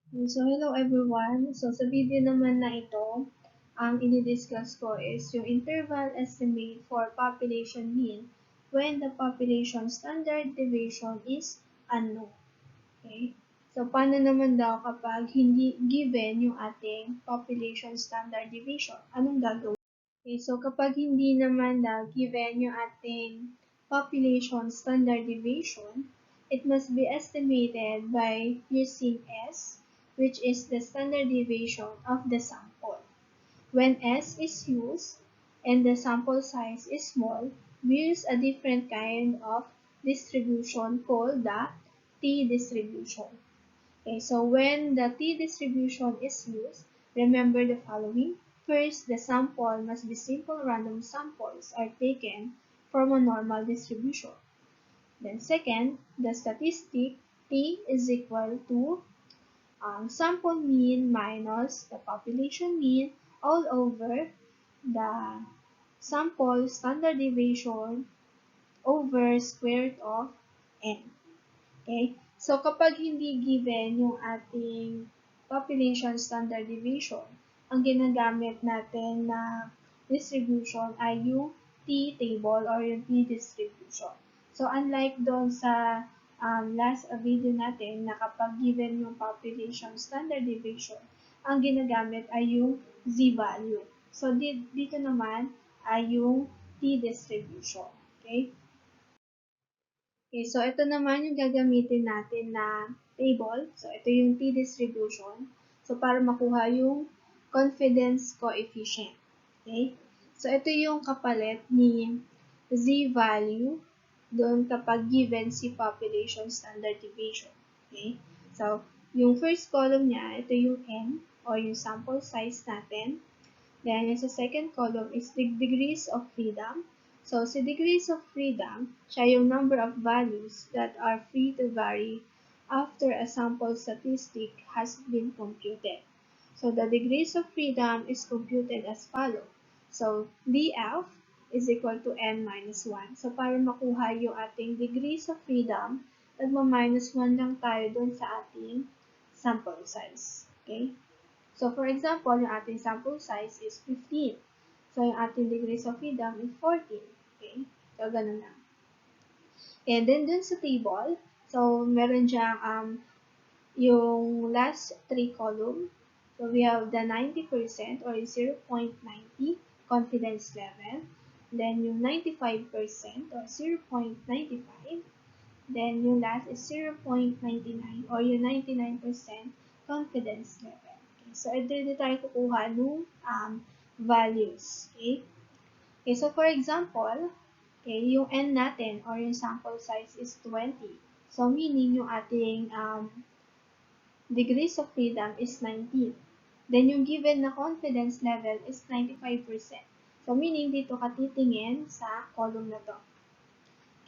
So, hello everyone. So, sa video naman na ito, ang i-discuss ko is yung interval estimate for population mean when the population standard deviation is unknown. Okay? So, paano naman daw kapag hindi given yung ating population standard deviation? Anong gagawin? Okay, so kapag hindi naman daw given yung ating population standard deviation, it must be estimated by using S, which is the standard deviation of the sample. When S is used and the sample size is small, we use a different kind of distribution called the t-distribution. Okay, so when the t-distribution is used, remember the following. First, the sample must be simple random samples are taken from a normal distribution. Then second, the statistic t is equal to sample mean minus the population mean all over the sample standard deviation over square root of n. Okay? So, kapag hindi given yung ating population standard deviation, ang ginagamit natin na distribution ay yung t-table or yung t-distribution. So, unlike doon sa last video natin na kapag given yung population standard deviation, ang ginagamit ay yung z-value. So, dito naman ay yung t-distribution. Okay? Okay, so ito naman yung gagamitin natin na table. So ito yung t-distribution. So para makuha yung confidence coefficient. Okay? So ito yung kapalit ni z-value doon kapag given si population standard deviation. Okay? So yung first column niya, ito yung n o yung sample size natin. Then yung sa second column is the degrees of freedom. So, sa degrees of freedom, siya yung number of values that are free to vary after a sample statistic has been computed. So, the degrees of freedom is computed as follows. So, df is equal to n minus 1. So, para makuha yung ating degrees of freedom, nagma-minus 1 lang tayo dun sa ating sample size. Okay? So, for example, yung ating sample size is 15. So, yung ating degrees of freedom is 14. Okay? So, ganun lang. And then, dun sa table, so, meron diyang yung last 3 column. So, we have the 90% or 0.90 confidence level. Then, yung 95% or 0.95. Then, yung last is 0.99 or yung 99% confidence level. Okay, so, ito tayo kukuha ng values. Okay? Okay, so for example, okay, yung n natin or yung sample size is 20. So, meaning yung ating degrees of freedom is 19. Then, yung given na confidence level is 95%. So, meaning dito ka titingin sa column na to.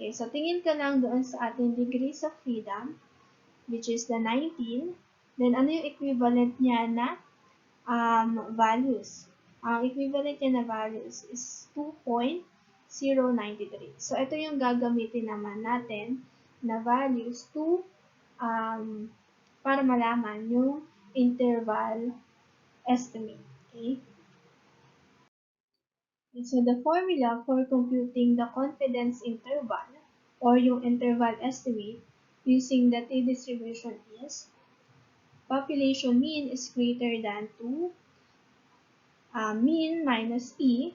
Okay, so tingin ka lang doon sa ating degrees of freedom, which is the 19. Then, ano yung equivalent niya na values? Ang equivalent niya na values is 2.093. So, ito yung gagamitin naman natin na values to para malaman yung interval estimate. Okay? So, the formula for computing the confidence interval or yung interval estimate using the t-distribution is population mean is greater than 2 mean minus e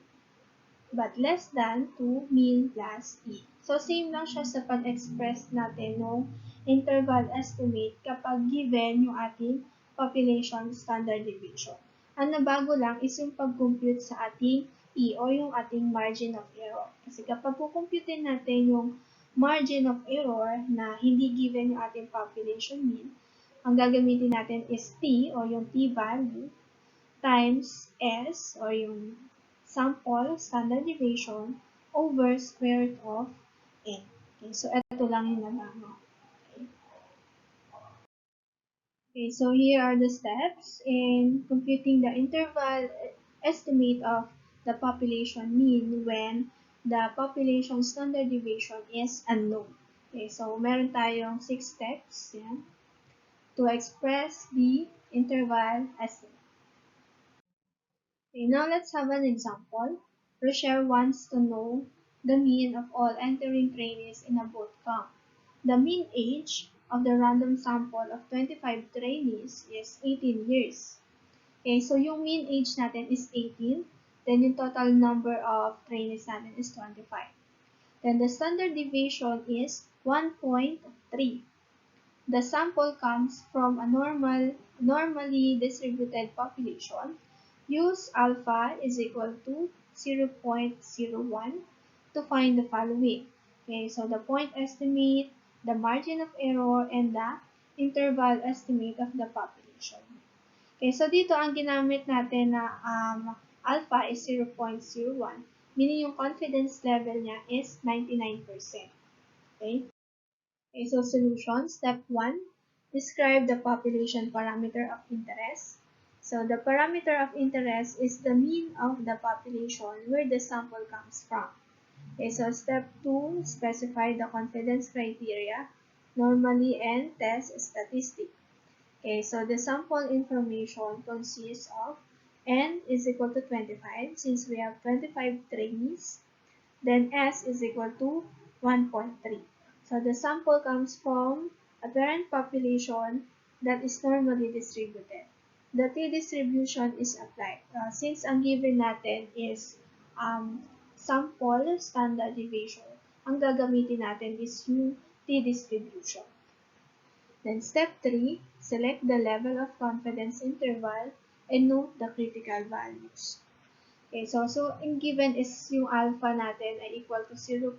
but less than 2 mean plus e. So, same lang siya sa pag-express natin ng interval estimate kapag given yung ating population standard deviation. Ang nabago lang is yung pag-compute sa ating e o yung ating margin of error. Kasi kapag kukumputin natin yung margin of error na hindi given yung ating population mean, ang gagamitin natin is t o yung t value times s or yung sample standard deviation over square root of n. Okay, so ito lang yung nalaman. Okay, so here are the steps in computing the interval estimate of the population mean when the population standard deviation is unknown. Okay, so meron tayong 6 steps. Yan. to express the interval estimate. Okay, now let's have an example. Rochelle wants to know the mean of all entering trainees in a boot camp. The mean age of the random sample of 25 trainees is 18 years. Okay, so yung mean age natin is 18, then yung total number of trainees natin is 25. Then the standard deviation is 1.3. The sample comes from a normally distributed population. Use alpha is equal to 0.01 to find the following. Okay, so the point estimate, the margin of error, and the interval estimate of the population. Okay, so dito ang ginamit natin na alpha is 0.01, meaning yung confidence level niya is 99%. Okay? Okay, so solution. Step 1, describe the population parameter of interest. So the parameter of interest is the mean of the population where the sample comes from. Okay, so step 2, specify the confidence criteria, normally and test statistic. Okay, so the sample information consists of n is equal to 25 since we have 25 trainees. Then S is equal to 1.3. So the sample comes from a parent population that is normally distributed. The t-distribution is applied. Since ang given natin is sample standard deviation, ang gagamitin natin is yung t-distribution. Then step 3, select the level of confidence interval and note the critical values. Okay, so yung given is yung alpha natin ay equal to 0.01,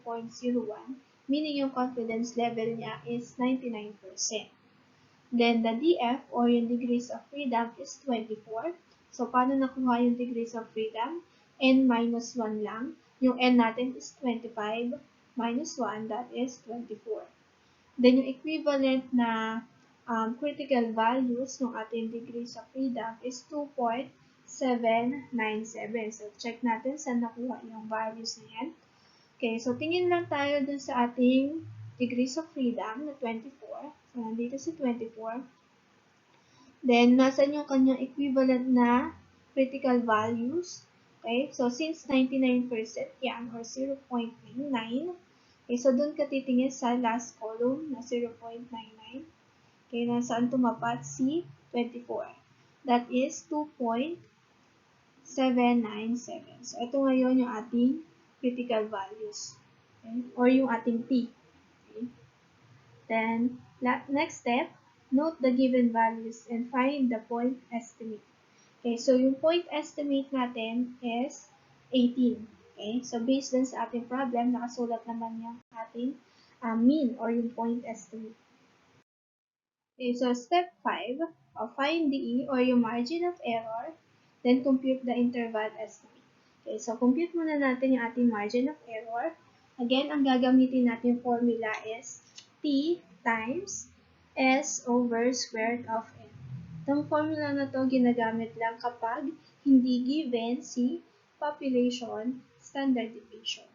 meaning yung confidence level niya is 99%. Then the DF or yung degrees of freedom is 24. So paano nakuha yung degrees of freedom? N minus 1 lang. Yung N natin is 25 minus 1, that is 24. Then yung equivalent na critical values ng ating degrees of freedom is 2.797. So check natin saan nakuha yung values na yan. Okay, so tingin lang tayo dun sa ating degrees of freedom na 24. So nandito si 24. Then nasan yung kanyang equivalent na critical values? Okay, so since 99% yan or 0.99, okay, so doon ka titingin sa last column na 0.99. Okay, nasaan tumapat si 24. That is 2.797. So ito ngayon yung ating critical values. Okay, or yung ating T. Okay. Then, next step, note the given values and find the point estimate. Okay, so yung point estimate natin is 18. Okay, so based dun sa ating problem, nakasulat naman yung ating mean or yung point estimate. Okay, so step 5, find the E or yung margin of error, then compute the interval estimate. Okay, so compute muna natin yung ating margin of error. Again, ang gagamitin natin formula is T times S over square root of N. Itong formula na to ginagamit lang kapag hindi given si population standard deviation.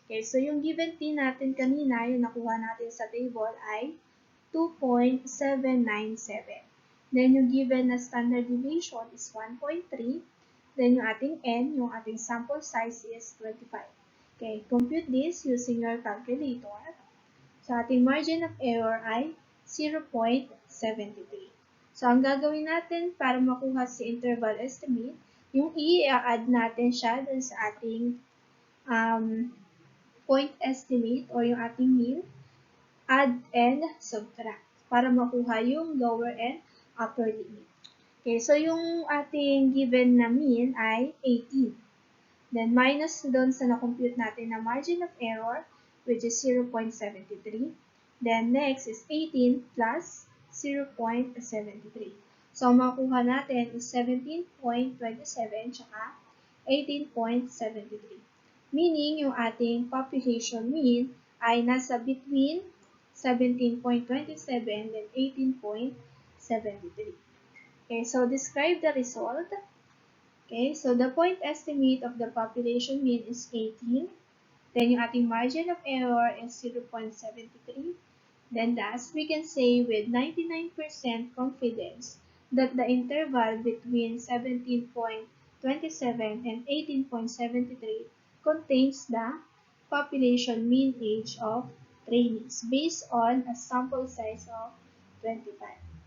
Okay, so yung given T natin kanina, yung nakuha natin sa table ay 2.797. Then yung given na standard deviation is 1.3. Then yung ating N, yung ating sample size is 25. Okay, compute this using your calculator. So ating margin of error ay 0.73. So, ang gagawin natin para makuha si interval estimate, yung i-add natin siya dun sa ating point estimate or yung ating mean, add and subtract para makuha yung lower and upper limit. Okay, so yung ating given na mean ay 18. Then, minus doon sa na-compute natin na margin of error, which is 0.73. Then, next is 18 plus 0.73. So, makuha natin is 17.27 tsaka 18.73. Meaning, yung ating population mean ay nasa between 17.27 and 18.73. Okay, so describe the result. Okay, so the point estimate of the population mean is 18. Then yung ating margin of error is 0.73. Then last, we can say with 99% confidence that the interval between 17.27 and 18.73 contains the population mean age of trainees based on a sample size of 25.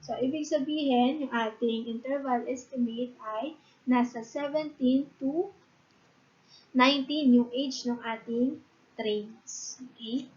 So, ibig sabihin, yung ating interval estimate ay nasa 17 to 19 yung age ng ating trainees. Okay?